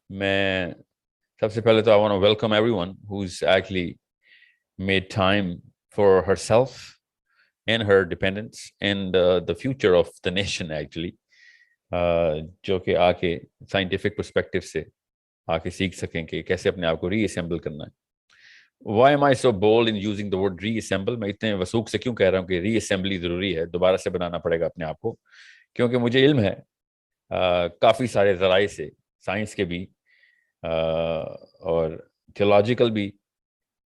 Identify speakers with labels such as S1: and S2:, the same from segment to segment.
S1: میں سب سے پہلے تو I want to welcome everyone who's actually made time for herself and her dependents and the future of the nation actually, جو کہ آ کے سائنٹیفک پرسپیکٹو سے آ کے سیکھ سکیں کہ کیسے اپنے آپ کو ری اسمبل کرنا ہے. Why am I so bold in using the word reassemble؟ میں اتنے وثوق سے کیوں کہہ رہا ہوں کہ ری اسمبلی ضروری ہے, دوبارہ سے بنانا پڑے گا اپنے آپ کو, کیونکہ مجھے علم ہے کافی سارے ذرائع سے, سائنس کے بھی اور تھیولوجیکل بھی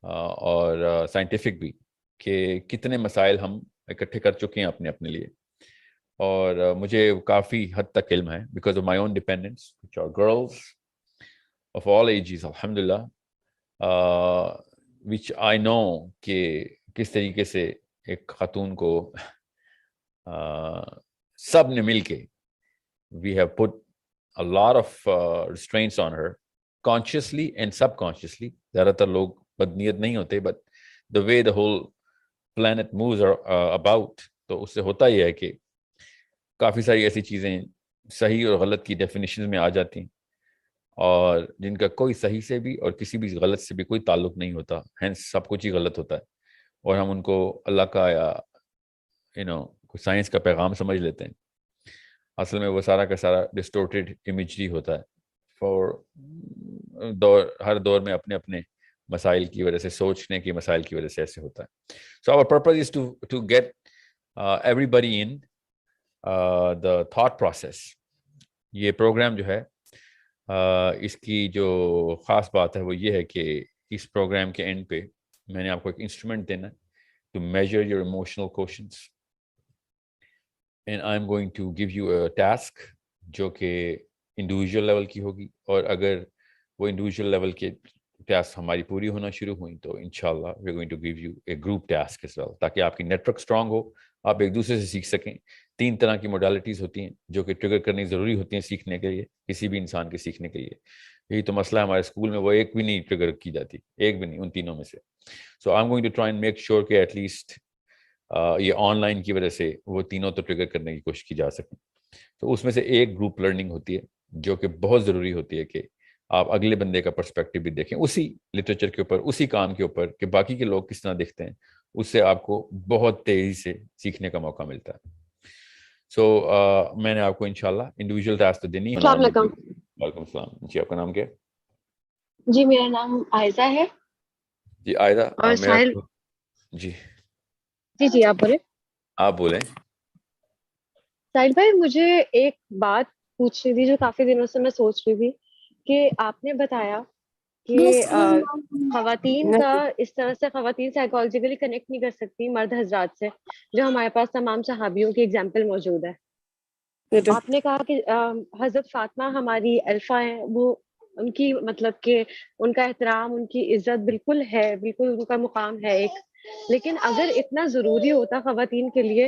S1: اور سائنٹیفک بھی, کہ کتنے مسائل ہم اکٹھے کر چکے ہیں اپنے اپنے لیے. اور مجھے کافی حد تک علم ہے because of my own dependence which are girls of all ages الحمدللہ, which I know کہ کس طریقے سے ایک خاتون کو سب نے مل کے we have put a lot of restraints on her consciously and subconsciously. زیادہ تر لوگ بدنیت نہیں ہوتے, but the way the whole planet moves about, تو اس سے ہوتا ہی ہے کہ کافی ساری ایسی چیزیں صحیح اور غلط کی ڈیفینیشن میں آ جاتی ہیں, اور جن کا کوئی صحیح سے بھی اور کسی بھی غلط سے بھی کوئی تعلق نہیں ہوتا, ہینس سب کچھ ہی غلط ہوتا ہے, اور ہم ان کو اللہ کا یا کوئی سائنس کا پیغام سمجھ لیتے ہیں. اصل میں وہ سارا کا سارا ڈسٹورٹیڈ امیجری ہوتا ہے فور ہر دور میں اپنے اپنے مسائل کی وجہ سے, سوچنے کی مسائل کی وجہ سے ایسے ہوتا ہے. So our purpose is to get everybody in the thought process. یہ پروگرام جو ہے اس کی جو خاص بات ہے وہ یہ ہے کہ اس پروگرام کے اینڈ پہ میں نے آپ کو ایک انسٹرومنٹ دینا ہے to measure your emotional quotients, and I am going to give you a task جو کہ انڈیویژول لیول کی ہوگی, اور اگر وہ انڈیویژول لیول کے ٹاسک ہماری پوری ہونا شروع ہوئیں تو انشاءاللہ we are going to give you a group task as well, تاکہ آپ کی نیٹ ورک اسٹرانگ ہو, آپ ایک دوسرے سے سیکھ سکیں. 3 طرح کی موڈالٹیز ہوتی ہیں جو کہ ٹریگر کرنی ضروری ہوتی ہیں سیکھنے کے لیے, کسی بھی انسان کے سیکھنے کے لیے. یہی تو مسئلہ ہے ہمارے اسکول میں, وہ ایک بھی نہیں ٹریگر کی جاتی, ایک بھی نہیں ان تینوں میں سے. So I am going to try and make sure کہ ایٹ لیسٹ یہ آن لائن کی وجہ سے وہ تینوں تو ٹریگر کرنے کی کوشش کی جا سکیں. تو اس میں سے ایک گروپ لرننگ ہوتی ہے جو کہ بہت ضروری ہوتی ہے کہ آپ اگلے بندے کا پرسپیکٹو بھی دیکھیں, اسی لٹریچر کے اوپر, اسی کام کے اوپر, کہ باقی کے لوگ کس طرح دیکھتے ہیں. اس سے آپ کو بہت تیزی سے سیکھنے کا موقع ملتا ہے. سو میں نے آپ کو انشاءاللہ انڈیویژول ٹاسک تو دینی ہے.
S2: السلام علیکم.
S1: وعلیکم السلام جی, آپ کا نام کیا ہے؟
S2: جی میرا نام عائزہ ہے.
S1: جی عائزہ,
S2: اور ساحل.
S1: جی
S2: جی آپ بولیں.
S1: آپ بولیں.
S2: ساحل بھائی مجھے ایک بات پوچھنی تھی جو کافی دنوں سے میں سوچ رہی تھی, کہ آپ نے بتایا کہ خواتین کا اس طرح سے خواتین سائیکالوجیکلی کنیکٹ نہیں کر سکتی مرد حضرات سے, جو ہمارے پاس تمام صحابیوں کی اگزامپل موجود ہے. آپ نے کہا کہ حضرت فاطمہ ہماری الفا ہیں, وہ ان کی مطلب کہ ان کا احترام, ان کی عزت بالکل ہے, بالکل ان کا مقام ہے ایک. لیکن اگر اتنا ضروری ہوتا خواتین کے لیے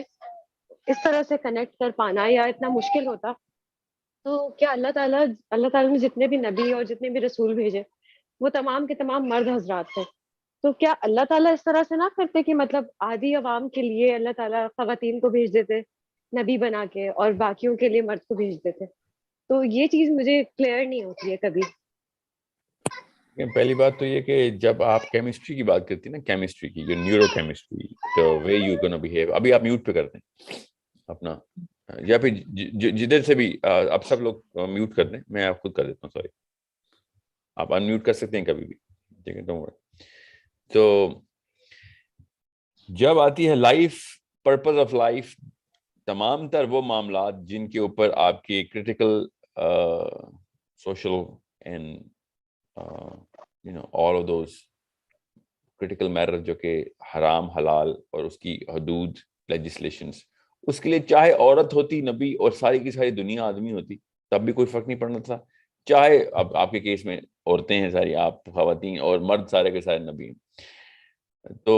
S2: اس طرح سے کنیکٹ کر پانا, یا اتنا مشکل ہوتا, تو کیا اللہ تعالیٰ نے جتنے بھی نبی اور جتنے بھی رسول بھیجے وہ تمام کے تمام مرد حضرات تھے, تو کیا اللہ تعالیٰ اس طرح سے نہ کرتے کہ مطلب عادی عوام کے لیے اللہ تعالیٰ خواتین کو بھیج دیتے نبی بنا کے, اور باقیوں کے لیے مرد کو بھیج دیتے؟ تو یہ چیز مجھے کلیئر نہیں ہوتی ہے کبھی.
S1: پہلی بات تو یہ کہ جب آپ کیمسٹری کی بات کرتی ہیں نا, کیمسٹری کی, جو نیورو کیمسٹری, تو وے یو گونا بہیو, ابھی آپ میوٹ پہ کر دیں اپنا, یا پھر جدھر سے بھی آپ سب لوگ میوٹ کر دیں, میں آپ خود کر دیتا ہوں, سوری, آپ ان میوٹ کر سکتے ہیں کبھی بھی, ٹھیک ہے, ڈونٹ ورری. تو جب آتی ہے لائف, پرپز آف لائف, تمام تر وہ معاملات جن کے اوپر آپ کی critical social and all of those critical matters جو کہ حرام حلال اور اس کی حدود legislations, اس کے لیے چاہے عورت ہوتی نبی اور ساری کی ساری دنیا آدمی ہوتی تب بھی کوئی فرق نہیں پڑنا تھا. چاہے اب آپ کے کیس میں عورتیں ہیں ساری, آپ خواتین, اور مرد سارے کے سارے نبی ہیں, تو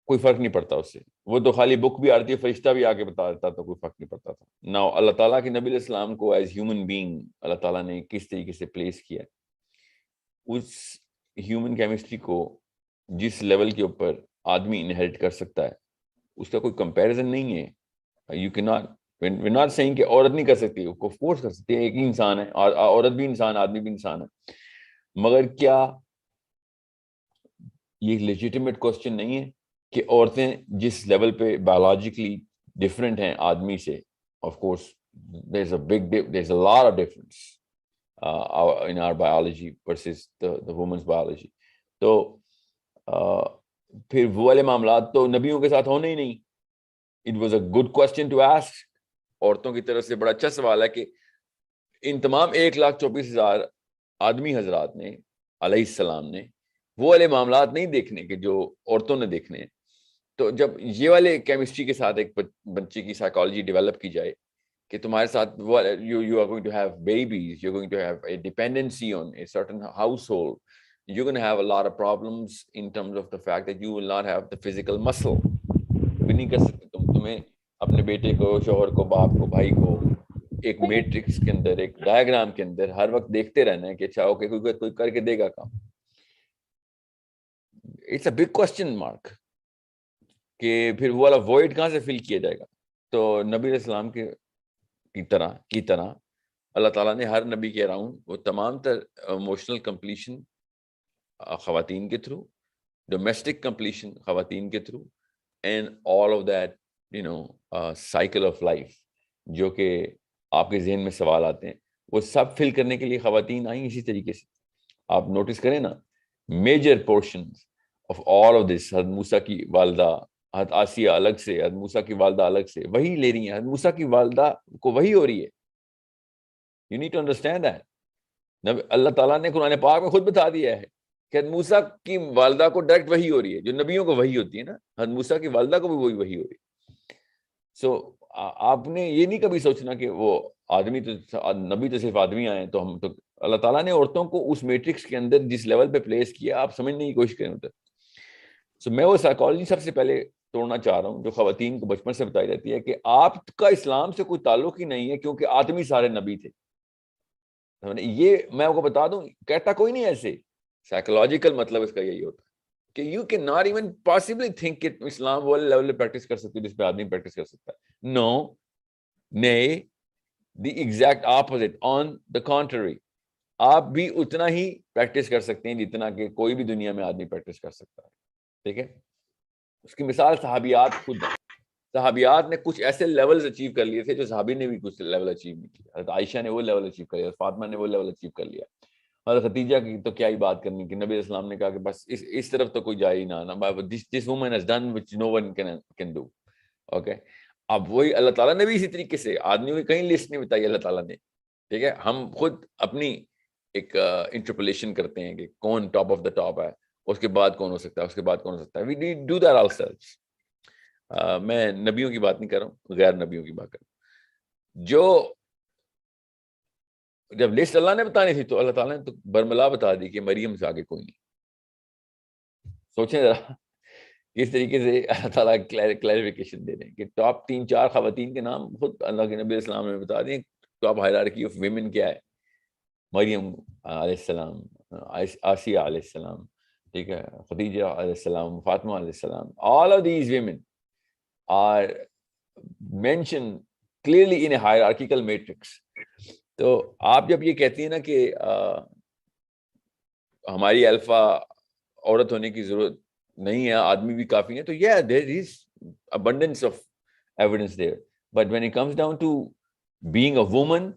S1: کوئی فرق نہیں پڑتا اس سے. وہ تو خالی بک بھی آتی ہے, فرشتہ بھی آ کے بتا دیتا, تو کوئی فرق نہیں پڑتا تھا. نا اللہ تعالیٰ کے نبی علیہ السلام کو ایز ہیومن بینگ اللہ تعالیٰ نے کس طریقے سے پلیس کیا, اس ہیومن کیمسٹری کو جس لیول کے اوپر آدمی انہیریٹ کر سکتا ہے اس کا کوئی کمپیریزن نہیں ہے. یو کی ناٹ we're not saying کہ عورت نہیں کر سکتی, of course کر سکتی ہے, ایک ہی انسان ہے, عورت بھی انسان, آدمی بھی انسان ہے. مگر کیا یہ لیجیٹیمیٹ کوشچن نہیں ہے کہ عورتیں جس لیول پہ بایولوجیکلی ڈفرینٹ ہیں آدمی سے, of course there's a lot of difference in our biology versus the woman's biology. تو پھر وہ والے معاملات تو نبیوں کے ساتھ ہونے ہی نہیں. It was a good question to ask. عورتوں کی طرف سے بڑا اچھا سوال ہے کہ ان تمام 1,24,000 آدمی حضرات نے علیہ السلام نے وہ والے معاملات نہیں دیکھنے کہ جو عورتوں نے دیکھنے ہیں. تو جب یہ والے کیمسٹری کے ساتھ ایک بچے کی سائیکالوجی ڈیولپ کی جائے کہ تمہارے ساتھ you are going to have babies, you're going to have a dependency on a certain household, you're going to have a lot of problems in terms of the fact that you will not have the physical muscle. بھی نہیں کر سکتے تمہیں اپنے بیٹے کو, شوہر کو, باپ کو, بھائی کو ایک میٹرکس کے اندر, ایک ڈائیگرام کے اندر ہر وقت دیکھتے رہنا ہے کہ اچھا اوکے کوئی کر کے دے گا کام. It's a big question mark کہ پھر وہ والا وائڈ کہاں سے فل کیا جائے گا. تو نبی علیہ السلام کی طرح اللہ تعالیٰ نے ہر نبی کے اراؤنڈ وہ تمام تر ایموشنل کمپلیشن خواتین کے تھرو, ڈومیسٹک کمپلیشن خواتین کے through, and all of that cycle of life جو کہ آپ کے ذہن میں سوال آتے ہیں وہ سب فل کرنے کے لیے خواتین آئیں اسی طریقے سے. آپ نوٹس کریں نا, major portion of all of this, حضرت موسیٰ کی والدہ حضرت آسیہ الگ سے, حضرت موسیٰ کی والدہ الگ سے, وہی لے رہی ہیں. حضرت موسیٰ کی والدہ کو وہی ہو رہی ہے. You need to understand that. اللہ تعالیٰ نے قرآن پاک میں خود بتا دیا ہے کہ حضرت موسیٰ کی والدہ کو ڈائریکٹ وہی ہو رہی ہے جو نبیوں کو وہی ہوتی ہے نا, حضرت موسیٰ کی والدہ کو بھی وہی ہو رہی ہے. سو آپ نے یہ نہیں کبھی سوچنا کہ وہ آدمی تو نبی تو صرف آدمی آئے تو ہم تو, اللہ تعالیٰ نے عورتوں کو اس میٹرکس کے اندر جس لیول پہ پلیس کیا آپ سمجھنے کی کوشش کریں ادھر. سو میں وہ سائیکالوجی سب سے پہلے توڑنا چاہ رہا ہوں جو خواتین کو بچپن سے بتائی جاتی ہے کہ آپ کا اسلام سے کوئی تعلق ہی نہیں ہے کیونکہ آدمی سارے نبی تھے. یہ میں آپ کو بتا دوں, کہتا کوئی نہیں ایسے. سائیکولوجیکل مطلب اس کا یہی ہوتا ہے کہ you can not even possibly think کہ اسلام وہ لیول پہ پریکٹس کر سکتی ہے جس پہ آدمی پریکٹس کر سکتا ہے. نو, نہیں, the exact opposite, on the country, آپ بھی اتنا ہی پریکٹس کر سکتے ہیں جتنا کہ کوئی بھی دنیا میں آدمی پریکٹس کر سکتا ہے. ٹھیک ہے, اس کی مثال صحابیات خود ہے. صحابیات نے کچھ ایسے لیولز اچیو کر لیے تھے جو صحابی نے بھی کچھ لیول اچیو نہیں کیا. حضرت عائشہ نے وہ لیول اچیو کر لیا, فاطمہ نے وہ لیول اچیو کر لیا. حضرت خدیجہ کی تو کیا ہی بات کرنی کہ نبی اسلام نے کہا کہ بس اس طرف تو کوئی جائے ہی نہ, this woman has done which no one can do. Okay, اب وہی اللہ تعالیٰ نے بھی اسی طریقے سے آدمیوں کی کہیں لسٹ نہیں بتائی اللہ تعالیٰ نے. ٹھیک ہے, ہم خود اپنی ایک انٹرپولیشن کرتے ہیں کہ کون ٹاپ آف دا ٹاپ ہے, اس کے بعد کون ہو سکتا ہے, اس کے بعد کون ہو سکتا ہے. we do that ourselves. میں نبیوں کی بات نہیں کر رہا ہوں, غیر نبیوں کی بات کر رہا ہوں. جو جب لسٹ اللہ نے بتانی تھی تو اللہ تعالیٰ نے تو برملا بتا دی کہ مریم سے آگے کوئی نہیں. سوچیں ذرا کس طریقے سے اللہ تعالیٰ کلیریفیکیشن دے رہے ہیں کہ ٹاپ 3-4 خواتین کے نام خود اللہ کے نبی اسلام نے بتا دیں. ٹاپ ہائرارکی آف ویمن کیا ہے, مریم علیہ السلام, آسیہ علیہ السلام, ٹھیک ہے, خدیجہ علیہ السلام, فاطمہ علیہ السلام. all of these women are mentioned clearly in a hierarchical matrix. تو آپ جب یہ کہتی ہیں نا کہ ہماری الفا عورت ہونے کی ضرورت نہیں ہے, آدمی بھی کافی ہیں, تو yeah, there is abundance of evidence there. But when it comes down to being a woman,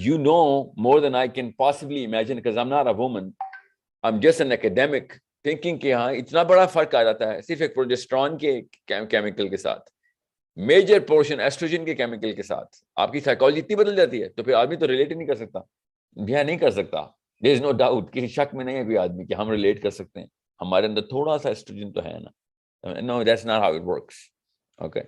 S1: you know more than I can possibly imagine because I'm not a woman. I'm just an academic thinking کہ ہاں اتنا بڑا فرق آ جاتا ہے صرف ایک progesterone کے کیمیکل کے ساتھ, میجر پورشن ایسٹروجن کے کیمیکل کے ساتھ آپ کی سائیکالوجی اتنی بدل جاتی ہے. تو پھر آدمی تو ریلیٹ نہیں کر سکتا, نہیں کر سکتا. there is no doubt, کسی شک میں نہیں ہے کوئی آدمی کہ ہم ریلیٹ کر سکتے ہیں, ہمارے اندر تھوڑا سا ایسٹروجن تو ہے نا. No, that's not how it works. Okay,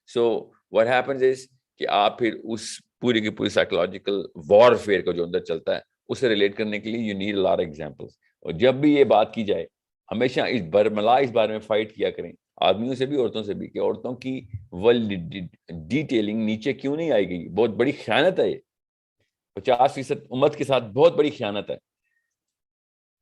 S1: so what happens is کہ آپ پھر اس پوری کی پوری سائیکولوجیکل وارفیئر کو جو اندر چلتا ہے اسے ریلیٹ کرنے کے لیے you need a lot of examples. اور جب بھی یہ بات کی جائے ہمیشہ اس بارے میں فائٹ کیا کریں, آدمیوں سے بھی عورتوں سے بھی, کہ عورتوں کی ڈیٹیلنگ نیچے کیوں نہیں آئی گئی. بہت بڑی خیانت ہے یہ, 50% امت کے ساتھ بہت بڑی خیانت ہے.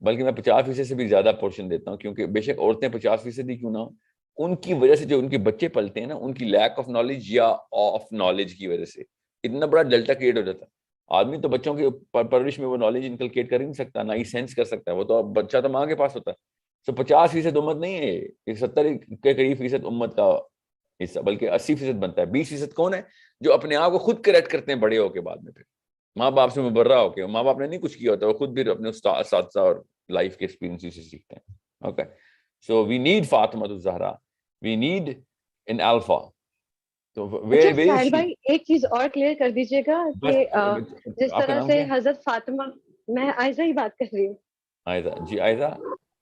S1: بلکہ میں 50% سے بھی زیادہ پورشن دیتا ہوں, کیونکہ بے شک عورتیں 50% ہی کیوں نہ ہو, ان کی وجہ سے جو ان کے بچے پلتے ہیں نا, ان کی لیک آف نالج یا آف نالج کی وجہ سے اتنا بڑا ڈیلٹا کریٹ ہو جاتا ہے. آدمی تو بچوں کی پرورش میں وہ نالج انکلکیٹ کر ہی نہیں سکتا, نہ ہی سینس کر سکتا ہے, وہ تو بچہ تو ماں کے پاس ہوتا ہے. تو 50% امت نہیں ہے, یہ 70 کے قریب فیصد امت کا حصہ, بلکہ 80% بنتا ہے. 20% کون ہے جو اپنے آپ کو خود کریکٹ کرتے ہیں بڑے ہو کے بعد میں, پھر ماں باپ سے مبرہ ہو کے. ماں باپ نے نہیں کچھ کیا ہوتا, وہ خود بھی اپنے اساتذہ اور لائف کے ایکسپیرینس سے سیکھتے ہیں. Okay, so we need Fatima al-Zahra, we need an alpha. تو
S2: اچھا
S1: ویئر از
S2: ساحل
S1: شی؟
S2: بھائی ایک چیز اور کلیئر کر دیجیے گا
S1: بس
S2: کہ جس
S1: آپ کا
S2: طرح
S1: نام
S2: سے
S1: کیا ہے؟
S2: حضرت فاطمہ, میں عائزہ ہی بات کر رہی ہوں.
S1: آئزہ. جی آئزہ,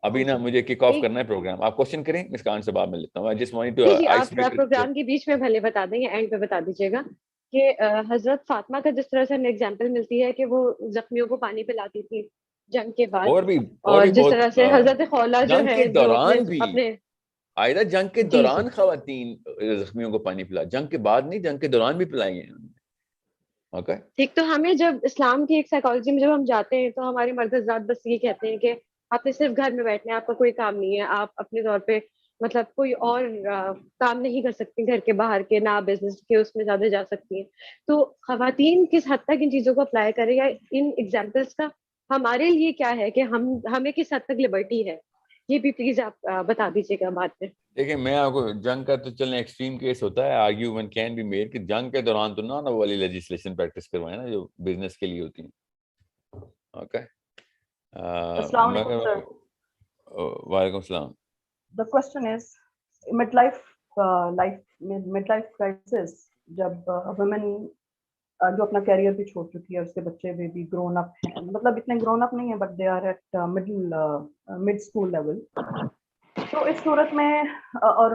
S1: ابھی نا
S2: جی
S1: مجھے کک آف
S2: ایک
S1: کرنا ہے پروگرام, آپ کوشچن کریں, اس کا آنسر بعد میں لیتا ہوں. آئی جسٹ وانٹ ٹو
S2: جی جی
S1: آئس
S2: آپ
S1: بریکر.
S2: پروگرام کے بیچ میں بھلے بتا دیں یا اینڈ پہ بتا دیجیے گا کہ حضرت فاطمہ کا جس طرح سے ہمیں اگزامپل ملتی ہے کہ وہ زخمیوں کو پانی پلاتی تھی جنگ کے بعد,
S1: اور
S2: اور
S1: بھی
S2: جس
S1: بہت
S2: طرح سے حضرت خولا جو
S1: جنگ کے
S2: ہے جو
S1: دوران بھی,
S2: اپنے
S1: آئزہ جنگ کے
S2: جی جی
S1: دوران خواتین زخمیوں کو پانی پلا, جنگ کے بعد نہیں, جنگ کے دوران بھی پلائی ہیں انہوں نے. اوکے,
S2: ٹھیک. تو ہمیں جب اسلام کی ایک سائیکالوجی میں جب ہم جاتے ہیں تو ہمارے مرد حضرات بس یہ کہتے ہیں کہ آپ نے صرف گھر میں بیٹھنا ہے, آپ کا کوئی کام نہیں ہے, آپ اپنے طور پہ مطلب کوئی اور کام نہیں کر سکتی گھر کے باہر کے, نہ بزنس کے اس میں زیادہ جا سکتی ہیں. تو خواتین کس حد تک ان چیزوں کو اپلائی کریں, یا ان ایگزامپلس کا ہمارے لیے کیا ہے کہ ہمیں کس حد تک لبرٹی ہے, یہ بھی پلیز آپ بتا دیجیے گا بعد میں.
S1: دیکھیں میں آپ کو, جنگ کا تو چلنے ایکسٹریم کیس ہوتا ہے, آرگیومنٹ کین بی میڈ کہ جنگ کے دوران تو نہ والی لیجسلیشن پریکٹس کروائیں نا جو بزنس کے لیے ہوتی ہیں. اوکے,
S3: السلام علیکم سر.
S1: وعلیکم السلام.
S3: The question is midlife crisis جب women جو اپنا کیریئر بھی چھوڑ چکی ہے, اس کے بچے بھی گرون اپ ہیں, مطلب اتنے گرون اپ نہیں ہیں but they are at mid school level. تو اس صورت میں اور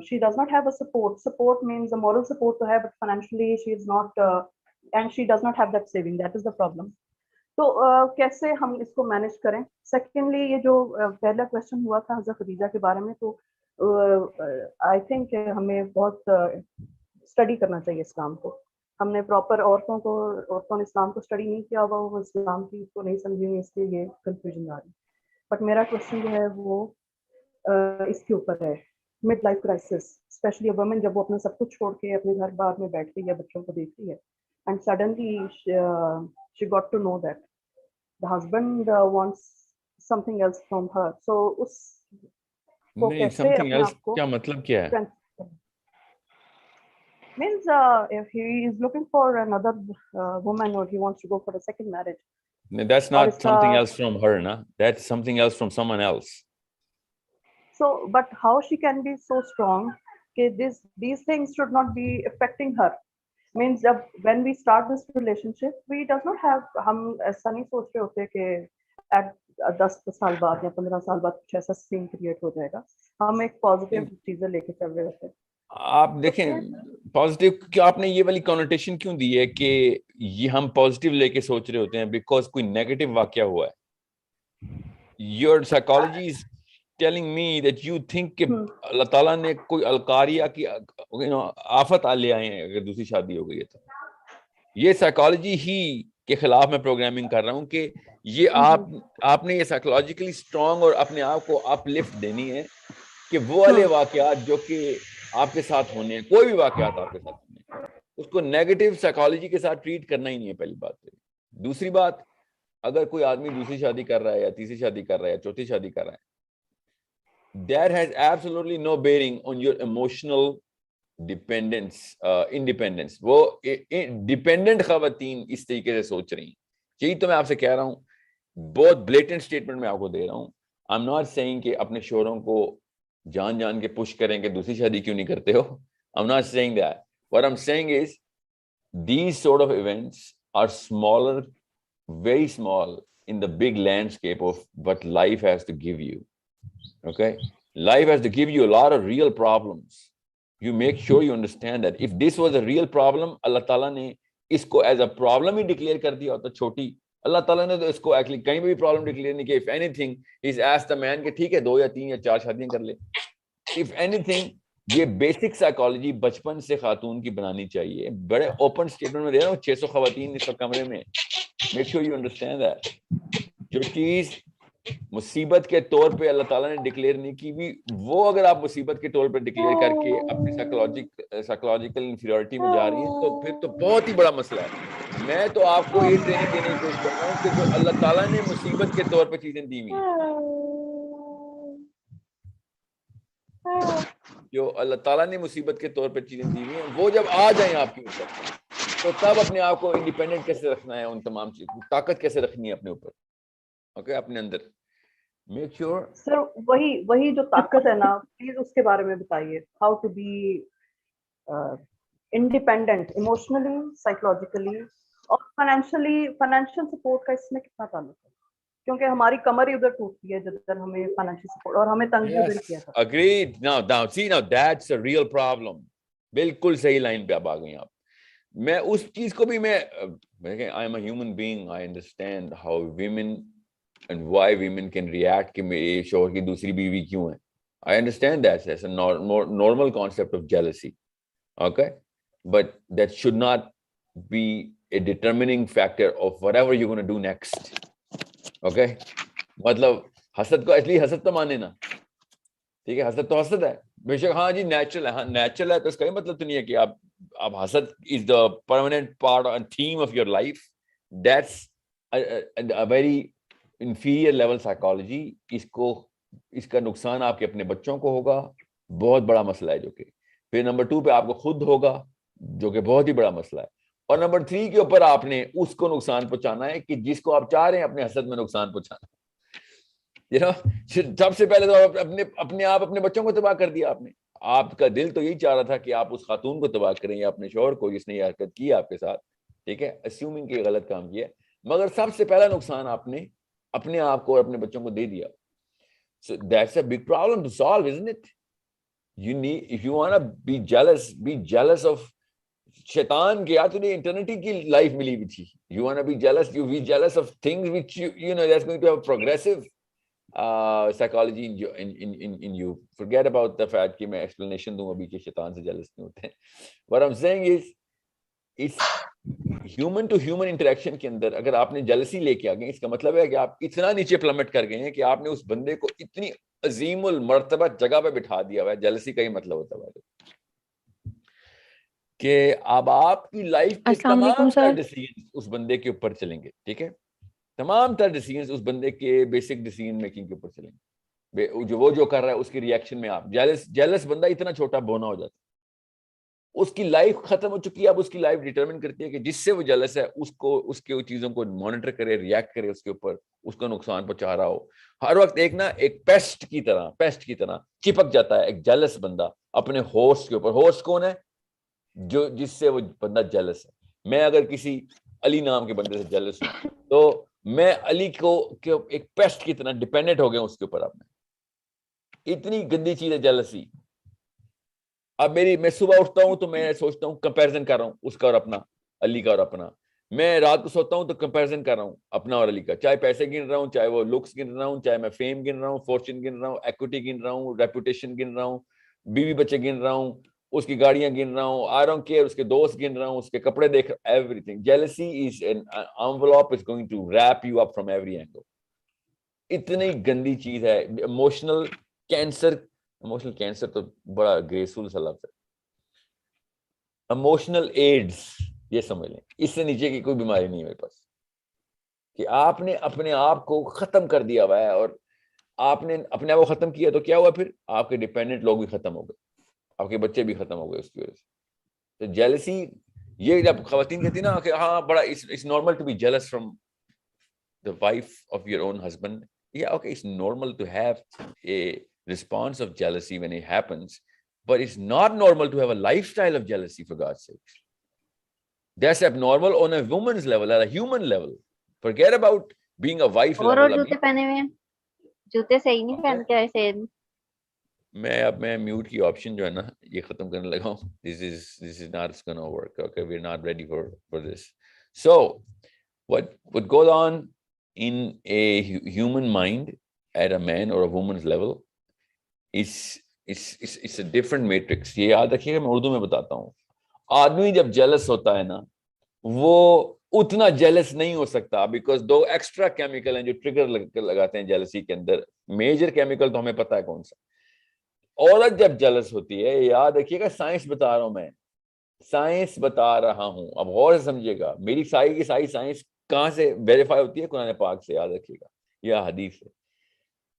S3: she does not have a support means a moral support تو ہے but financially she is not and she does not have that saving, that is the problem. تو کیسے ہم اس کو مینیج کریں. سیکنڈلی یہ جو پہلا کویشچن ہوا تھا حضرت خدیجہ کے بارے میں, تو آئی تھنک ہمیں بہت اسٹڈی کرنا چاہیے اسلام کو. ہم نے پراپر عورتوں نے اسلام کو اسٹڈی نہیں کیا ہوا, وہ اسلام کی کو نہیں سمجھی ہوئی, اس لیے یہ کنفیوژن آ رہی. بٹ میرا کویشچن جو ہے وہ اس کے اوپر ہے, mid life crisis, especially woman جب وہ اپنا سب کچھ چھوڑ کے اپنے گھر بار میں بیٹھتی ہے, بچوں کو دیکھتی ہے, and suddenly she got to know that the husband wants something else from her. So اس کو
S1: نہیں,
S3: کیسے
S1: سم تھنگ
S3: اپنے
S1: ایلس
S3: آپ کو
S1: کیا مطلب کیا ہے؟
S3: means if he is looking for another woman or he wants to go for a second marriage.
S1: That's
S3: اور
S1: not
S3: اس کا
S1: something else from her, na? That's something else from someone else.
S3: so but how she can be so strong کہ these things should not be affecting her. means جب when we start this relationship we does not have, ہم ایسا نہیں سوچ رہے ہوتے کہ 10 سال بعد یا 15 سال بعد کچھ ایسا سین کریٹ ہو جائے گا. ہم ایک پازیٹیو چیزیں لے کے چل رہے ہوتے ہیں.
S1: آپ دیکھیں پازیٹیو, کہ آپ نے یہ والی کونوٹیشن کیوں دی ہے کہ یہ ہم پازیٹیو لے کے سوچ رہے ہوتے ہیں بیکاز کوئی نیگیٹو واقعہ ہوا ہے. Your psychology is telling me that you think کہ اللہ تعالیٰ نے کوئی القاریہ کی آفت لے آئے ہیں اگر دوسری شادی ہو گئی ہے تو. یہ سائیکالوجی ہی کے خلاف میں پروگرامنگ کر رہا ہوں کہ یہ آپ نے یہ سائیکولوجیکلی اسٹرانگ اور اپنے آپ کو اپ لفٹ دینی ہے کہ وہ والے واقعات جو کہ آپ کے ساتھ ہونے ہیں, کوئی بھی واقعات آپ کے ساتھ ہونے ہیں, اس کو نیگیٹو سائیکالوجی کے ساتھ ٹریٹ کرنا ہی نہیں ہے, پہلی بات. دوسری بات, اگر کوئی آدمی دوسری شادی کر رہا ہے یا تیسری شادی کر رہا ہے یا چوتھی شادی کر رہا ہے, that has absolutely no bearing on your emotional independence. وہ ڈیپینڈنٹ خواتین اس طریقے سے سوچ رہی ہیں. یہی تو میں آپ سے کہہ رہا ہوں, بہت بلیٹنٹ اسٹیٹمنٹ میں آپ کو دے رہا ہوں. I'm not saying کہ اپنے شوہروں کو جان کے پش کریں کہ دوسری شادی کیوں نہیں کرتے ہو. I'm not saying that. What I'm saying is these sort of events are smaller, very small in the big landscape of what life has to give you. Okay? Life has to give you a lot of real problems. You make sure you understand that. If this was a real problem, اللہ تعالیٰ نے اس کو as a problem he declare کر دیا ہوتا چھوٹی. اللہ تعالیٰ نے تو اس کو ایکچولی کہیں بھی پرابلم ڈکلیئر نہیں کیا. If anything, he's asked the man کہ ٹھیک ہے 2 یا 3 یا 4 شادیاں کر لے. If anything, یہ بیسک سائیکالوجی بچپن سے خاتون کی بنانی چاہیے. بڑے اوپن اسٹیٹمنٹ میں دے رہا ہوں, 600 خواتین اس وقت کمرے میں. Make sure you understand that. جو چیز مصیبت کے طور پہ اللہ تعالیٰ نے ڈکلیئر نہیں کی بھی, وہ اگر آپ مصیبت کے طور پہ ڈکلیئر کر کے اپنی سائیکولوجیکل انفیریورٹی میں جا رہی ہیں تو پھر تو بہت ہی بڑا مسئلہ ہے. میں تو آپ کو یہ ٹریننگ دینے کی کوشش کر رہا ہوں کہ جو اللہ تعالیٰ نے مصیبت کے طور پہ چیزیں دی ہوئی ہیں, جو اللہ تعالیٰ نے مصیبت کے طور پہ چیزیں دی ہوئی ہیں, وہ جب آ جائیں آپ کے اوپر تو تب اپنے آپ کو انڈیپینڈنٹ کیسے رکھنا ہے, ان تمام چیزوں طاقت کیسے رکھنی ہے اپنے اوپر, اوکے, اپنے اندر. میک شیور
S3: سر وہی جو طاقت ہے نا, پلیز اس کے بارے میں بتائیے. How to be independent emotionally, psychologically اور فائنینشیل سپورٹ کا اس میں کتنا تعلق ہے؟ کیونکہ ہماری کمر ہی ادھر ٹوٹتی ہے جدھر ہمیں فائنینشیل سپورٹ, اور ہمیں تنگ بھی ادھر کیا تھا.
S1: agreed. Now that's a real problem. بالکل صحیح لائن پہ آپ آ گئی آپ. میں اس چیز کو بھی میں I am a human being, I understand how women and why women can react کہ میرے شوہر کی دوسری بیوی کیوں ہے. I understand that. That's a normal concept of jealousy. Okay? But that should not be a determining factor of whatever you're going to do next. Okay? مطلب حسد کو اس لیے حسد تو مانے نا, ٹھیک ہے, حسد تو حسد ہے بے شک, ہاں جی نیچرل ہے, ہاں نیچرل ہے, تو اس کا یہ مطلب تو نہیں ہے کہ آپ حسد is the permanent part and theme of your life. That's a very inferior level psychology. اس کا نقصان آپ کے اپنے بچوں کو ہوگا, بہت بڑا مسئلہ ہے جو کہ پھر نمبر 2 پہ آپ کو خود ہوگا, جو کہ بہت ہی بڑا مسئلہ ہے, اور نمبر 3 کے اوپر آپ نے اس کو نقصان پہنچانا ہے کہ جس کو آپ چاہ رہے ہیں اپنے حسد میں نقصان پہنچانا. سب سے پہلے تو اپنے بچوں کو تباہ کر دیا آپ نے. آپ کا دل تو یہی چاہ رہا تھا کہ آپ اس خاتون کو تباہ کریں یا اپنے شوہر کو جس نے یہ حرکت کی آپ کے ساتھ, ٹھیک ہے, اسیومنگ کہ غلط کام کیا, مگر سب سے پہلا نقصان آپ نے اپنے آپ کو اور اپنے بچوں کو دے دیا. So that's a big problem to solve, isn't it? If you want to be jealous of شیطان کے, یا تجھے انٹرنیٹی کی لائف ملی ہوئی تھی. You want to be jealous, you be jealous of things which you know that's going to have progressive psychology in you. Forget about the fact کہ میں explanation دوں ابھی کہ شیطان سے jealous نہیں ہوتے ہیں. What I'm saying is اس ہیومن ٹو ہیومن انٹریکشن کے اندر اگر آپ نے جیلسی لے کے آ گئے, اس کا مطلب ہے کہ آپ اتنا نیچے پلمٹ کر گئے ہیں کہ آپ نے اس بندے کو اتنی عظیم المرتبہ جگہ پہ بٹھا دیا ہوا ہے. جیلسی کا ہی مطلب ہوتا ہے کہ اب آپ کی لائف کے تمام تر ڈیسیژن اس بندے کے اوپر چلیں گے, ٹھیک ہے, تمام تر ڈیسیژن اس بندے کے بیسک ڈیسیژن میکنگ کے اوپر چلیں گے. جو کر رہا ہے اس کی ریئیکشن میں آپ جیلس بندہ اتنا چھوٹا بونا ہو جاتا ہے, اس کی لائف ختم ہو چکی ہے. اب اس کی لائف ڈیٹرمن کرتی ہے کہ جس سے وہ جیلس ہے اس کے چیزوں کو مانیٹر کرے, ریئیکٹ کرے, اس کے اوپر اس کو نقصان پہنچا رہا ہو. ہر وقت ایک پیسٹ کی طرح چپک جاتا ہے ایک جیلس بندہ اپنے ہوسٹ کے اوپر. ہوسٹ کون ہے؟ جس سے وہ بندہ جیلس ہے. میں اگر کسی علی نام کے بندے سے جیلس ہوں تو میں علی کو ایک پیسٹ کی طرح ڈیپینڈنٹ ہو گیا اس کے اوپر. آپ نے اتنی گندی چیز ہے جیلسی. اب میں صبح اٹھتا ہوں تو میں سوچتا ہوں کمپیرزن کر رہا ہوں اس کا اور اپنا, علی کا اور اپنا. میں رات کو سوتا ہوں تو کمپیرزن کر رہا ہوں اپنا اور علی کا, چاہے پیسے گن رہا ہوں, چاہے وہ لکس گن رہا ہوں, چاہے میں فیم گن رہا ہوں, فارچون گن رہا ہوں, ایکوٹی گن رہا ہوں, ریپوٹیشن گن رہا ہوں, بیوی بچے گن رہا ہوں, اس کی گاڑیاں گن رہا ہوں, آئی ڈونٹ کیئر, اس کے دوست گن رہا ہوں, اس کے کپڑے دیکھ, every thing. Jealousy is an envelope is going to wrap you up from every angle. اتنی گندی چیز ہے. ایموشنل کینسر تو بڑا گریسفل سا لفظ ہے. ایموشنل ایڈز یہ سمجھ لیں, اس سے نیچے کی کوئی بیماری نہیں ہے میرے پاس, کہ آپ نے اپنے آپ کو ختم کر دیا ہوا ہے. اور آپ نے اپنے آپ کو ختم کیا تو کیا ہوا, پھر آپ کے ڈیپینڈنٹ لوگ بھی ختم ہو گئے, آپ کے بچے بھی ختم ہو گئے اس کی وجہ سے. تو جیلسی, یہ جب خواتین کہتی نا کہ ہاں بڑا it's normal to be jealous from the wife of your own husband, yeah, okay, it's normal to have a response of jealousy when it happens, but it's not normal to have a lifestyle of jealousy, for God's sake. That's abnormal on a woman's level, at a human level. Forget about being a wife level.
S4: اور جوتے پہنے ہوئے ہیں, جوتے صحیح نہیں پہن کے ایسے.
S1: میں میوٹ کی آپشن جو ہے نا یہ ختم کرنے لگا ہوں. This is not gonna work. Okay, we're not ready for this. So what goes on in a human mind at a man or a woman's level it's a different matrix. یہ یاد رکھیے گا, میں اردو میں بتاتا ہوں. آدمی جب جیلس ہوتا ہے نا, وہ اتنا جیلس نہیں ہو سکتا, بیکاز دو ایکسٹرا کیمیکل ہیں جو ٹریگر لگاتے ہیں جیلسی کے اندر. میجر کیمیکل تو ہمیں پتا ہے کون سا. عورت جب جیلس ہوتی ہے, یاد رکھیے گا سائنس بتا رہا ہوں میں, سائنس بتا رہا ہوں, اب غور سے سمجھیے گا, میری ساری کی ساری سائنس کہاں سے ویریفائی ہوتی ہے؟ قرآن پاک سے, یاد رکھیے گا, یا حدیث سے.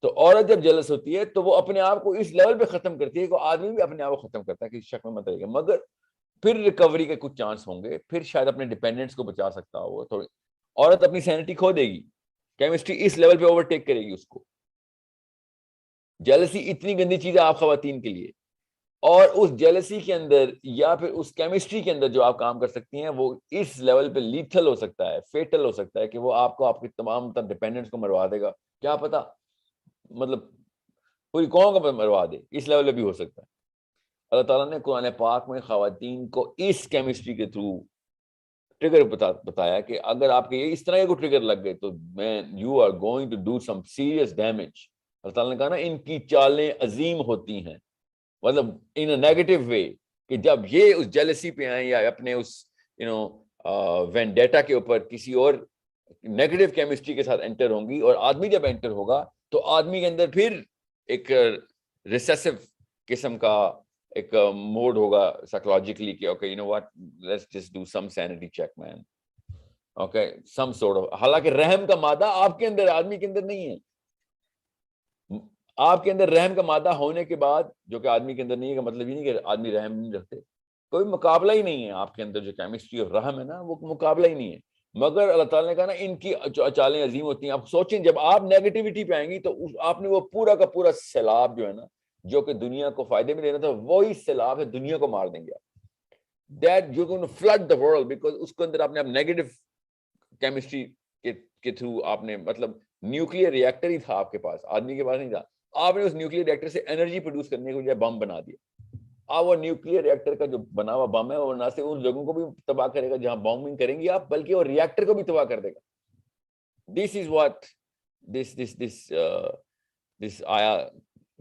S1: تو عورت جب جیلس ہوتی ہے تو وہ اپنے آپ کو اس لیول پہ ختم کرتی ہے کہ آدمی بھی اپنے آپ کو ختم کرتا ہے, کسی شک میں مت رہیے گا. مگر پھر ریکوری کے کچھ چانس ہوں گے, پھر شاید اپنے ڈیپینڈنٹس کو بچا سکتا ہو. تو عورت اپنی سینٹی کھو دے گی, کیمسٹری اس لیول پہ اوورٹیک کرے گی اس کو. جیلسی اتنی گندی چیز ہے آپ خواتین کے لیے, اور اس جیلسی کے اندر یا پھر اس کیمسٹری کے اندر جو آپ کام کر سکتی ہیں وہ اس لیول پہ لیتھل ہو سکتا ہے, فیٹل ہو سکتا ہے, کہ وہ آپ کو آپ کے تمام تر ڈیپینڈنٹس کو مروا دے گا. کیا پتا, مطلب پوری قوم کو مروا دے, اس لیول پہ بھی ہو سکتا ہے. اللہ تعالیٰ نے قرآن پاک میں خواتین کو اس کیمسٹری کے تھرو ٹریگر بتایا کہ اگر آپ کے اس طرح کو ٹریگر لگ گئے تو mean you are going to do some serious damage. اللہ تعالیٰ نے کہا نا ان کی چالیں عظیم ہوتی ہیں, مطلب ان اے نیگیٹو وے, کہ جب یہ اس جیلسی پہ آئیں یا اپنے اس وینڈیٹا کے اوپر کسی اور نیگیٹو کیمسٹری کے ساتھ انٹر ہوں گی, اور آدمی جب انٹر ہوگا تو آدمی کے اندر پھر ایک ریسیسو قسم کا ایک موڈ ہوگا سائیکولوجیکلی کہ okay you know what let's just do some sanity check man, okay some sort of. حالانکہ رحم کا مادہ آپ کے اندر, آدمی کے اندر نہیں ہے. آپ کے اندر رحم کا مادہ ہونے کے بعد, جو کہ آدمی کے اندر نہیں ہے, کا مطلب یہ نہیں کہ آدمی رحم نہیں رکھتے, کوئی مقابلہ ہی نہیں ہے آپ کے اندر. جو کیمسٹری اور رحم ہے نا, وہ مقابلہ ہی نہیں ہے. مگر اللہ تعالیٰ نے کہا نا ان کی چالیں عظیم ہوتی ہیں. آپ سوچیں جب آپ نیگیٹیوٹی پہ آئیں گی تو آپ نے وہ پورا کا پورا سیلاب جو ہے نا, جو کہ دنیا کو فائدے میں دینا تھا, وہی سیلاب ہے, دنیا کو مار دیں گے آپ. That you're going to flood the world, because اس کے اندر آپ نے نیگیٹو کیمسٹری کے تھرو آپ نے, مطلب نیوکلیئر ریئیکٹر ہی تھا آپ کے پاس, آدمی کے پاس نہیں تھا. آپ نے اس نیوکلیئر ریئیکٹر سے انرجی پروڈیوس کرنے کے بجائے بم بنا دیا. آپ وہ نیوکلیئر ریئیکٹر کا جو بنا ہوا بم ہے وہ نہ صرف ان جگہوں کو بھی تباہ کرے گا جہاں بامبنگ کریں گے آپ, بلکہ وہ ریئیکٹر کو بھی تباہ کر دے گا. This is what this ayah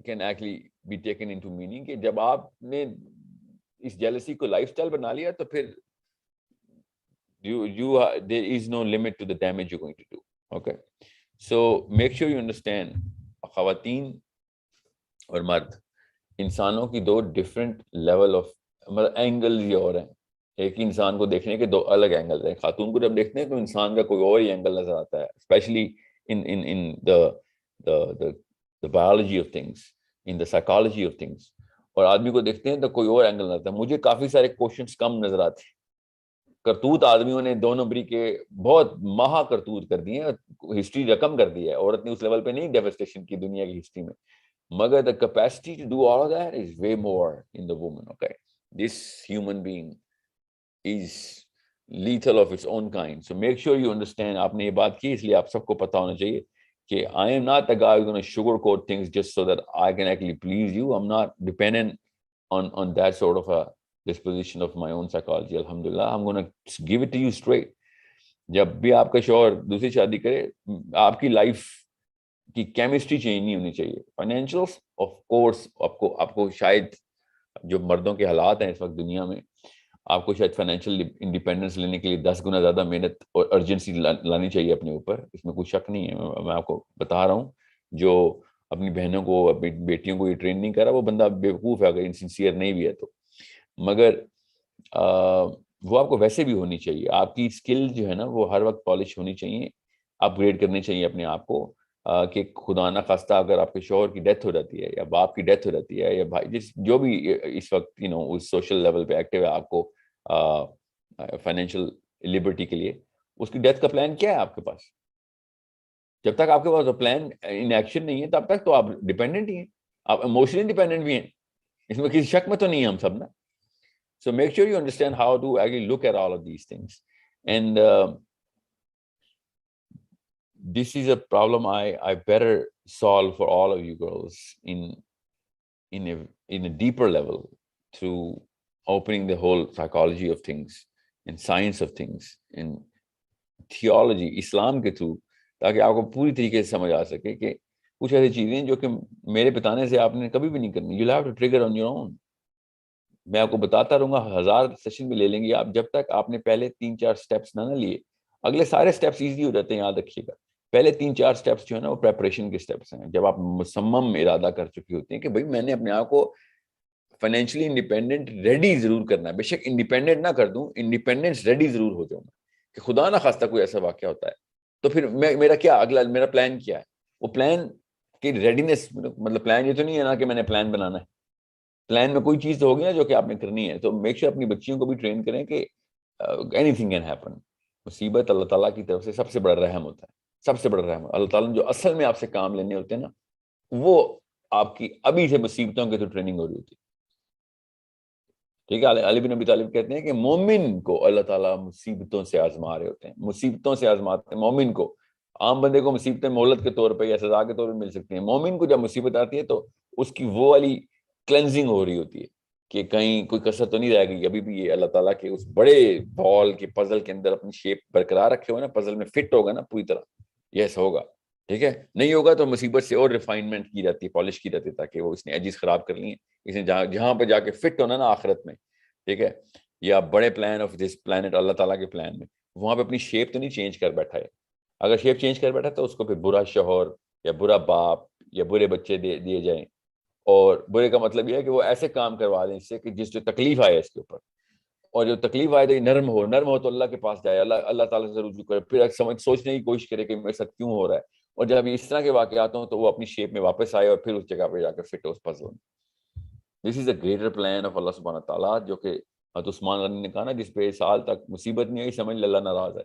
S1: can actually be taken into meaning, کہ جب آپ نے اس جیلسی کو لائف سٹائل بنا لیا تو پھر there is no limit to the damage you're going to do. Okay, so make sure you understand, خواتین اور مرد انسانوں کی دو ڈفرینٹ لیول آف مطلب اینگل ہی اور ہیں. ایک انسان کو دیکھنے کے دو الگ اینگل ہیں. خاتون کو جب دیکھتے ہیں تو انسان کا کوئی اور ہی اینگل نظر آتا ہے, especially in the biology of things, in the psychology of things. اور آدمی کو دیکھتے ہیں تو کوئی اور اینگل نظر آتا ہے. مجھے کافی سارے کوشچنس کم نظر آتے ہیں. کرتوت آدمیوں نے 2 نمبری کے بہت مہا کرتوت کر دیے ہیں, ہسٹری رقم کر دی ہے. عورت نے اس لیول پہ نہیں ڈیواسٹیشن کی دنیا کی ہسٹری میں, مگر the capacity to do all of that is way more in the woman. Okay, this human being is lethal of its own kind, so make sure you understand. آپ نے یہ بات کی, اس لیے آپ سب کو پتا ہونا چاہیے کہ I am not the guy who's going to sugarcoat things just so that I can actually please you. I'm not dependent on that sort of a disposition of my own psychology. Alhamdulillah, I'm going to give it to you straight. جب بھی آپ کا شوہر دوسری شادی کرے, آپ کی لائف کی کیمسٹری چینج نہیں ہونی چاہیے. فائنینشیل آف کورس آپ کو شاید جو مردوں کے حالات ہیں اس وقت دنیا میں, آپ کو شاید فائنینشیل انڈیپینڈنس لینے کے لیے 10 گنا زیادہ محنت اور ارجنسی لانی چاہیے اپنے اوپر, اس میں کوئی شک نہیں ہے. میں آپ کو بتا رہا ہوں, جو اپنی بہنوں کو اپنی بیٹیوں کو یہ ٹرین نہیں کر رہا وہ بندہ بیوقوف ہے اگر انسنسیئر نہیں بھی ہے تو. مگر وہ آپ کو ویسے بھی ہونی چاہیے. آپ کی اسکل جو ہے نا وہ ہر وقت پالش ہونی چاہیے, اپ گریڈ کرنی چاہیے اپنے آپ کو, کہ خدا نہ خواستہ اگر آپ کے شوہر کی ڈیتھ ہو جاتی ہے یا باپ کی ڈیتھ ہو جاتی ہے یا بھائی جو بھی اس وقت اس سوشل لیول پہ ایکٹیو ہے آپ کو فائنینشیل لبرٹی کے لیے, اس کی ڈیتھ کا پلان کیا ہے آپ کے پاس؟ جب تک آپ کے پاس پلان ان ایکشن نہیں ہے تب تک تو آپ ڈیپینڈنٹ ہی ہیں, آپ ایموشنلی ڈیپینڈنٹ بھی ہیں, اس میں کسی شک میں تو نہیں ہے ہم سب نا. So make sure you understand how to actually look at all of these things. And this is a problem I better solve for all of you girls in a deeper level through opening the whole psychology of things and science of things and theology, Islam کے through, تاکہ آپ کو پوری طریقے سے سمجھ آ سکے کہ کچھ ایسی چیزیں جو کہ میرے بتانے سے آپ نے کبھی بھی نہیں کرنی. You'll have to trigger on your own. میں آپ کو بتاتا رہوں گا, 1000 سیشن بھی لے لیں گے آپ, جب تک آپ نے پہلے 3-4 سٹیپس نہ لیے اگلے سارے اسٹیپس ایزی ہو جاتے ہیں. یاد رکھیے گا پہلے 3-4 اسٹیپس جو ہے نا وہ پریپریشن کے اسٹیپس ہیں. جب آپ مصمم ارادہ کر چکی ہوتی ہیں کہ بھائی میں نے اپنے آپ کو فائنینشلی انڈیپینڈنٹ ریڈی ضرور کرنا ہے, بے شک انڈیپینڈنٹ نہ کر دوں, انڈیپینڈنس ریڈی ضرور ہو جاؤں کہ خدا نہ خواستہ کوئی ایسا واقعہ ہوتا ہے تو پھر میرا کیا اگلا میرا پلان کیا ہے. وہ پلان کی ریڈینس, مطلب پلان یہ تو نہیں ہے نا کہ میں نے پلان بنانا ہے, پلان میں کوئی چیز تو ہوگی نا جو کہ آپ نے کرنی ہے. تو میک شور اپنی بچیوں کو بھی ٹرین کریں کہ اینی تھنگ کین ہیپن. مصیبت اللہ تعالیٰ کی طرف سے سب سے بڑا رحم ہوتا ہے, سب سے بڑا رحم. اللہ تعالیٰ نے جو اصل میں آپ سے کام لینے ہوتے ہیں نا وہ آپ کی ابھی سے مصیبتوں کی تو ٹریننگ ہو رہی ہوتی ہے. ٹھیک ہے, علی بن ابی طالب کہتے ہیں کہ مومن کو اللہ تعالیٰ مصیبتوں سے آزما رہے ہوتے ہیں, مصیبتوں سے آزماتے ہیں مومن کو. عام بندے کو مصیبتیں مہلت کے طور پہ یا سزا کے طور پہ مل سکتی ہیں, مومن کو جب مصیبت آتی ہے تو اس کی وہ والی کلینزنگ ہو رہی ہوتی ہے کہ کہیں کوئی کثر تو نہیں رہ گئی. ابھی بھی یہ اللہ تعالیٰ کے اس بڑے بال کے پزل کے اندر اپنی شیپ برقرار رکھے ہوئے نا, پزل میں فٹ ہوگا نا پوری طرح, یس ہوگا. ٹھیک ہے, نہیں ہوگا تو مصیبت سے اور ریفائنمنٹ کی جاتی ہے, پالش کی جاتی ہے تاکہ وہ اس نے ایجز خراب کر لی ہیں, اس نے جہاں پہ جا کے فٹ ہونا نا آخرت میں, ٹھیک ہے, یا بڑے پلان آف دس پلانٹ اللہ تعالیٰ کے پلان میں, وہاں پہ اپنی شیپ تو نہیں چینج کر بیٹھا ہے. اگر شیپ چینج کر بیٹھا تو اس کو پھر برا شوہر یا برا باپ یا برے بچے دیے جائیں. اور برے کا مطلب یہ ہے کہ وہ ایسے کام کروا دیں اس سے کہ جس جو تکلیف آئے اس کے اوپر, اور جو تکلیف آئے تو یہ نرم ہو تو اللہ کے پاس جائے, اللہ تعالیٰ سے رجوع کرے, پھر سوچنے کی کوشش کرے کہ میرے ساتھ کیوں ہو رہا ہے. اور جب اس طرح کے واقعات ہوں تو وہ اپنی شیپ میں واپس آئے اور پھر اس جگہ پہ جا کے فٹ ہو اس پزل میں. دس از اے گریٹر پلان آف اللہ سبحانہ تعالیٰ, جو کہ حضرت عثمان غنی نے کہا نا جس پہ سال تک مصیبت نہیں آئی سمجھ اللہ ناراض ہے.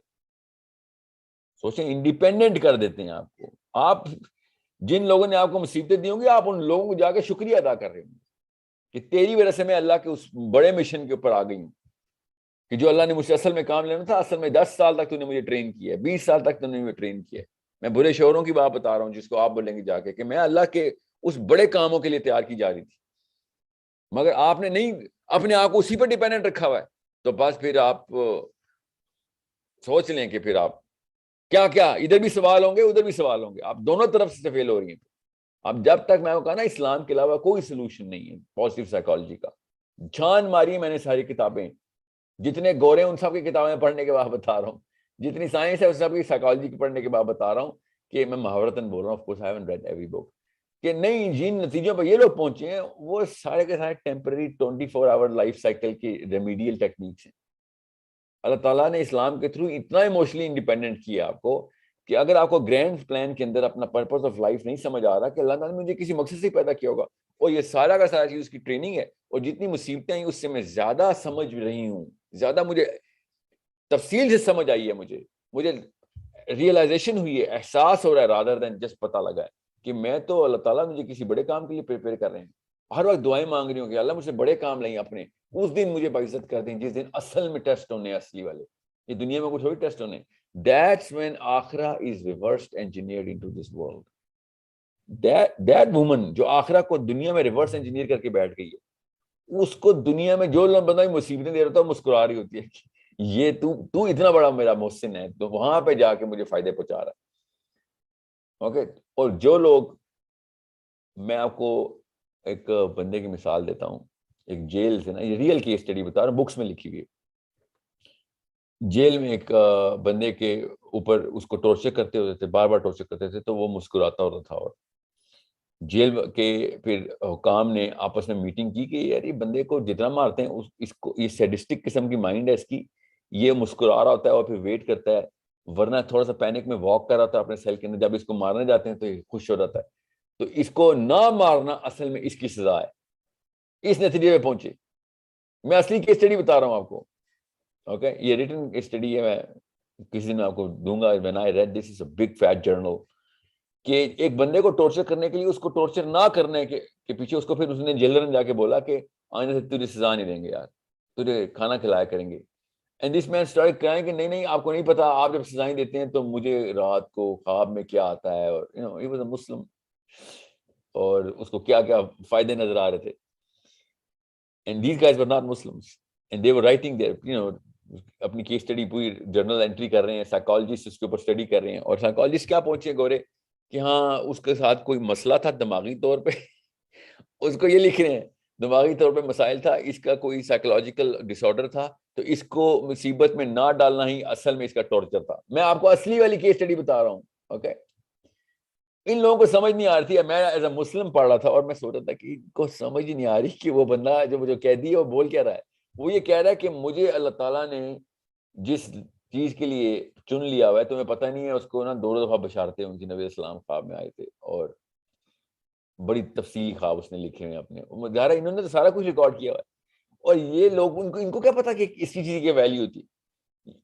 S1: سوچیں انڈیپینڈنٹ کر دیتے ہیں آپ کو. آپ جن لوگوں نے آپ کو مصیبتیں دی ہوں گی آپ ان لوگوں کو جا کے شکریہ ادا کر رہے ہوں گے کہ تیری وجہ سے میں اللہ کے اس بڑے مشن کے اوپر آ گئی ہوں, کہ جو اللہ نے مجھ سے اصل میں کام لینا تھا, اصل میں 10 سال تک تو نے مجھے ٹرین کیا ہے, 20 سال تک تو نے مجھے ٹرین کیا ہے. میں برے شعوروں کی بات بتا رہا ہوں جس کو آپ بولیں گے جا کے کہ میں اللہ کے اس بڑے کاموں کے لیے تیار کی جا رہی تھی, مگر آپ نے نہیں اپنے آپ کو اسی پر ڈیپینڈنٹ رکھا ہوا ہے. تو بس پھر آپ سوچ لیں کہ پھر آپ کیا ادھر بھی سوال ہوں گے ادھر بھی سوال ہوں گے, آپ دونوں طرف سے فیل ہو رہی ہیں. اب جب تک میں نے کہا نا اسلام کے علاوہ کوئی سولوشن نہیں ہے پازیٹیو سائیکالوجی کا, جھان ماری میں نے ساری کتابیں, جتنے گورے ان سب کی کتابیں پڑھنے کے بعد بتا رہا ہوں, جتنی سائنس ہے اس سب کی سائیکالوجی کی پڑھنے کے بعد بتا رہا ہوں کہ میں محاورتاً بول رہا ہوں, of course I haven't read every book, کہ نہیں جن نتیجوں پہ یہ لوگ پہنچے ہیں وہ سارے کے سارے ٹیمپرری 24 آور لائف سائیکل کی ریمیڈیل ٹیکنیکس ہیں. اللہ تعالیٰ نے اسلام کے تھرو اتنا ایموشنلی انڈیپینڈنٹ کیا آپ کو کہ اگر آپ کو گرینڈ پلان کے اندر اپنا پرپز آف لائف نہیں سمجھ آ رہا کہ اللہ تعالیٰ نے مجھے کسی مقصد سے پیدا کیا ہوگا, اور یہ سارا کا سارا چیز اس کی ٹریننگ ہے, اور جتنی مصیبتیں ہیں اس سے میں زیادہ سمجھ رہی ہوں, زیادہ مجھے تفصیل سے سمجھ آئی ہے, مجھے ریئلائزیشن ہوئی ہے, احساس ہو رہا ہے رادر دین جسٹ پتہ لگا ہے کہ میں تو اللہ تعالیٰ مجھے کسی بڑے کام کے لیے پریپیئر کر رہے ہیں. ہر وقت دعائیں مانگ رہی ہوں کہ اللہ مجھ سے بڑے کام لیں اپنے, اس دن مجھے باعزت کر دیں جس دن اصل میں ٹیسٹ ہونے اصلی والے, یہ دنیا میں کچھ تھوڑی ٹیسٹ ہونے. That's when آخرہ is reversed engineered into this world. That woman جو آخرہ کو دنیا میں ریورس انجینئر کر کے بیٹھ گئی ہے, اس کو دنیا میں جو بندہ مصیبتیں دے رہا تھا مسکرا رہی ہوتی ہے کہ یہ تو اتنا بڑا میرا محسن ہے, تو وہاں پہ جا کے مجھے فائدے پہنچا رہا ہے. اوکے, اور جو لوگ, میں آپ کو ایک بندے کی مثال دیتا ہوں, ایک جیل سے نا, یہ ریئل کیس اسٹڈی بتا رہا ہوں, بکس میں لکھی ہوئی ہے. جیل میں ایک بندے کے اوپر اس کو ٹارچر کرتے ہوتے تھے, بار بار ٹارچر کرتے تھے, تو وہ مسکراتا ہوتا تھا. اور جیل کے پھر حکام نے آپس میں میٹنگ کی کہ یار یہ بندے کو جتنا مارتے ہیں اس کو, یہ سیڈسٹک قسم کی مائنڈ ہے اس کی, یہ مسکرا رہا ہوتا ہے اور پھر ویٹ کرتا ہے, ورنہ تھوڑا سا پینک میں واک کر رہا تھا اپنے سیل کے اندر, جب اس کو مارنے جاتے ہیں تو یہ خوش ہو جاتا ہے. تو اس کو نہ مارنا اصل میں اس کی سزا ہے, اس نتیجے پہ پہنچے. میں اصلی کیس اسٹڈی بتا رہا ہوں آپ کو. اوکے, یہ ریٹن اسٹڈی ہے, میں کسی دن آپ کو دوں گا. when I read this is a big fat journal, کہ ایک بندے کو ٹارچر کرنے کے لیے اس کو ٹارچر نہ کرنے کے پیچھے اس کو پھر اس نے جیلر نے جا کے بولا کہ آنے سے تجھے سزا نہیں دیں گے یار, تجھے کھانا کھلایا کریں گے. And this man start crying کہ نہیں آپ کو نہیں پتا, آپ جب سزائیں دیتے ہیں تو مجھے رات کو خواب میں کیا آتا ہے, اور he was a Muslim, اور اس کو کیا کیا فائدے نظر آ رہے تھے. And these guys were not Muslims, and they were writing their اپنی کیس اسٹڈی پوری جرنل انٹری کر رہے ہیں, سائیکالوجسٹ اس کے اوپر اسٹڈی کر رہے ہیں. اور سائیکالوجسٹ کیا پہنچے گورے کہ ہاں اس کے ساتھ کوئی مسئلہ تھا دماغی طور پہ, اس کو یہ لکھ رہے ہیں دماغی طور پہ مسائل تھا, اس کا کوئی سائیکولوجیکل ڈس آرڈر تھا, تو اس کو مصیبت میں نہ ڈالنا ہی اصل میں اس کا ٹارچر تھا. میں آپ کو اصلی والی کیس اسٹڈی بتا رہا ہوں. اوکے, ان لوگوں کو سمجھ نہیں آ رہی تھی. میں ایز اے مسلم پڑھ رہا تھا اور میں سوچ رہا تھا کہ ان کو سمجھ ہی نہیں آ رہی کہ وہ بندہ جو مجھے قیدی ہے وہ بول کیا رہا ہے. وہ یہ کہہ رہا ہے کہ مجھے اللہ تعالیٰ نے جس چیز کے لیے چن لیا ہوا ہے, تمہیں پتہ نہیں ہے, اس کو نا 2 دفعہ بشارتیں ان کی نبی اسلام خواب میں آئے تھے, اور بڑی تفصیلی خواب اس نے لکھے ہوئے اپنے. ظاہر انہوں نے تو سارا کچھ ریکارڈ کیا ہوا ہے, اور یہ لوگ ان کو کیا پتا کہ اس کی چیز کی ویلیو ہوتی.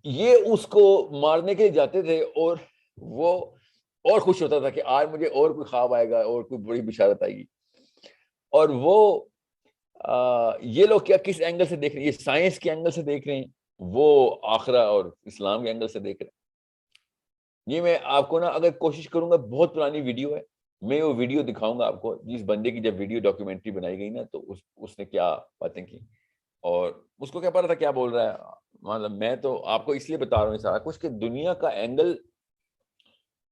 S1: یہ اس کو مارنے کے لیے جاتے تھے, اور وہ اور خوش ہوتا تھا کہ آج مجھے اور کوئی خواب آئے گا اور کوئی بڑی بشارت آئے گی. اور وہ یہ لوگ کیا کس اینگل سے دیکھ رہے ہیں؟ یہ سائنس کے اینگل سے دیکھ رہے ہیں, وہ آخرہ اور اسلام کے اینگل سے دیکھ رہے ہیں. یہ میں آپ کو نا اگر کوشش کروں گا, بہت پرانی ویڈیو ہے, میں وہ ویڈیو دکھاؤں گا آپ کو, جس بندے کی جب ویڈیو ڈاکیومنٹری بنائی گئی نا, تو اس نے کیا باتیں کی, اور اس کو کیا پتا تھا کیا بول رہا ہے. مطلب میں تو آپ کو اس لیے بتا رہا ہوں سارا کچھ کہ دنیا کا اینگل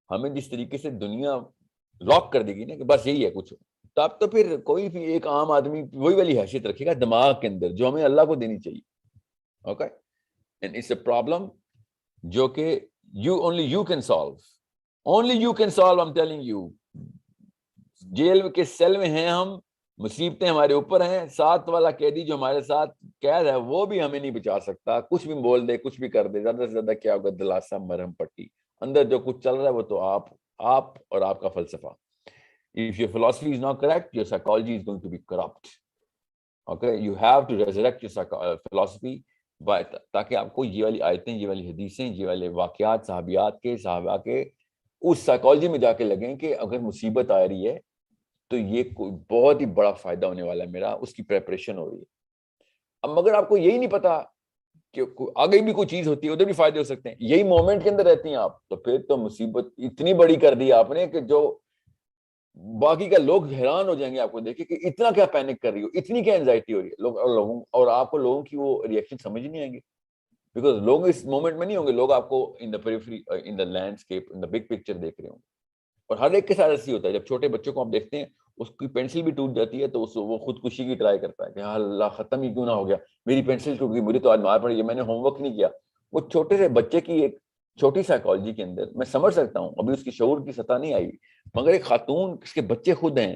S1: ہمیں جس طریقے سے دنیا لاک کر دے گی نا کہ بس یہی ہے کچھ, تو اب تو پھر کوئی بھی ایک عام آدمی وہی والی حیثیت رکھے گا دماغ کے اندر جو ہمیں اللہ کو دینی چاہیے. Okay, and it's a problem جو کہ only you can solve. Only you can solve, I'm telling you. Jail کے سیل میں ہیں ہم, مصیبتیں ہمارے اوپر ہیں, ساتھ والا قیدی جو ہمارے ساتھ قید ہے وہ بھی ہمیں نہیں بچا سکتا. کچھ بھی بول دے, کچھ بھی کر دے, زیادہ سے زیادہ کیا ہوگا, دلاسا مرہم پٹی. اندر جو کچھ چل رہا ہے وہ تو آپ اور آپ کا فلسفہ. If your philosophy is not correct, your psychology is going to be corrupt. Okay, you have to resurrect your philosophy, تاکہ آپ کو یہ والی آیتیں, یہ والی حدیثیں, یہ والے واقعات صحابیات کے, صحابہ کے اس سائیکالوجی میں جا کے لگیں کہ اگر مصیبت آ رہی ہے تو یہ کوئی بہت ہی بڑا فائدہ ہونے والا ہے میرا, اس کی پریپریشن ہو رہی ہے. اب مگر آپ کو یہی نہیں پتا کہ آگے بھی کوئی چیز ہوتی ہے, ادھر بھی فائدے ہو سکتے ہیں, یہی مومنٹ کے اندر رہتی ہیں آپ, تو پھر تو مصیبت اتنی بڑی کر دی آپ نے کہ جو باقی کا لوگ حیران ہو جائیں گے آپ کو دیکھ کے کہ اتنا کیا پینک کر رہی ہو, اتنی کیا اینزائٹی ہو رہی ہے لوگوں, اور آپ کو لوگوں کی وہ ریئیکشن سمجھ نہیں آئیں گے, بیکاز لوگ اس مومنٹ میں نہیں ہوں گے. لوگ آپ کو in the periphery, in the landscape, in the big picture دیکھ رہے ہوں گے. اور ہر ایک کے ساتھ ایسی ہوتا ہے, جب چھوٹے بچوں کو آپ دیکھتے ہیں اس کی پینسل بھی ٹوٹ جاتی ہے تو وہ خودکشی کی ٹرائی کرتا ہے کہ اللہ ختم ہی کیوں نہ ہو گیا, میری پینسل ٹوٹ گئی, مجھے تو آج مار پڑی ہے, میں نے ہوم ورک نہیں کیا. وہ چھوٹے سے بچے کی ایک چھوٹی سائیکالوجی کے اندر میں سمجھ سکتا ہوں, ابھی اس کی شعور کی سطح نہیں آئی, مگر ایک خاتون, اس کے بچے خود ہیں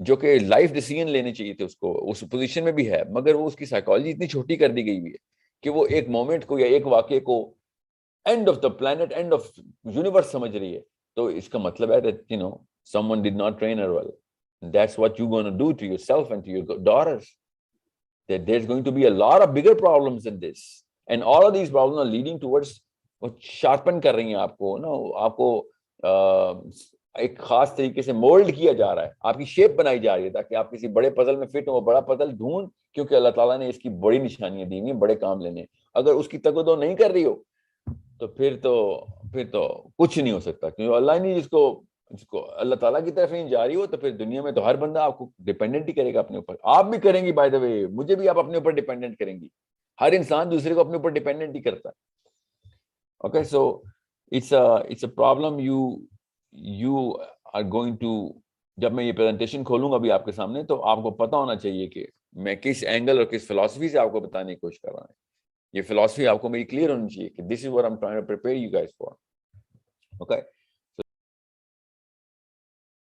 S1: جو کہ لائف ڈیسیژن لینے چاہیے تھے اس کو, اس پوزیشن میں بھی ہے, مگر وہ اس کی سائیکالوجی اتنی چھوٹی کر دی گئی ہوئی ہے کہ وہ ایک مومنٹ کو یا ایک واقعے کو end of the planet, end of universe سمجھ رہی ہے. تو اس کا مطلب ہے that, someone did not train her well. That's what you're going to do to yourself and to your daughters. That there's going to be a lot of bigger problems than this. And all of these problems are leading towards sharpen کر رہی ہیں آپ کو, آپ کو ایک خاص طریقے سے مولڈ کیا جا رہا ہے, آپ کی شیپ بنائی جا رہی ہے تاکہ آپ کسی بڑے پزل میں فٹ ہو. وہ بڑا پزل ڈھونڈ, کیونکہ اللہ تعالیٰ نے اس کی بڑی نشانیاں دی ہوئی ہیں, بڑے کام لینے. اگر اس کی تقدو نہیں کر رہی ہو تو پھر تو کچھ نہیں ہو سکتا, کیونکہ اللہ نے جس کو اللہ تعالیٰ کی طرف نہیں جا رہی ہو تو پھر دنیا میں تو ہر بندہ آپ کو ڈیپینڈنٹ ہی کرے گا اپنے اوپر. آپ بھی کریں گی, بائی دا وے, مجھے بھی آپ اپنے اوپر ڈیپینڈنٹ کریں گی. ہر انسان دوسرے کو اپنے اوپر ڈیپینڈنٹ ہی کرتا ہے. Okay, so it's a problem you are going to. جب میں یہ پریزنٹیشن کھولوں گا ابھی آپ کے سامنے تو آپ کو پتا ہونا چاہیے کہ میں کس اینگل اور کس فلسفی سے آپ کو بتانے کی کوشش کر رہا ہوں. یہ فلسفی آپ کو میری کلیئر ہونی چاہیے کہ this is what I am trying to prepare you guys for. Okay,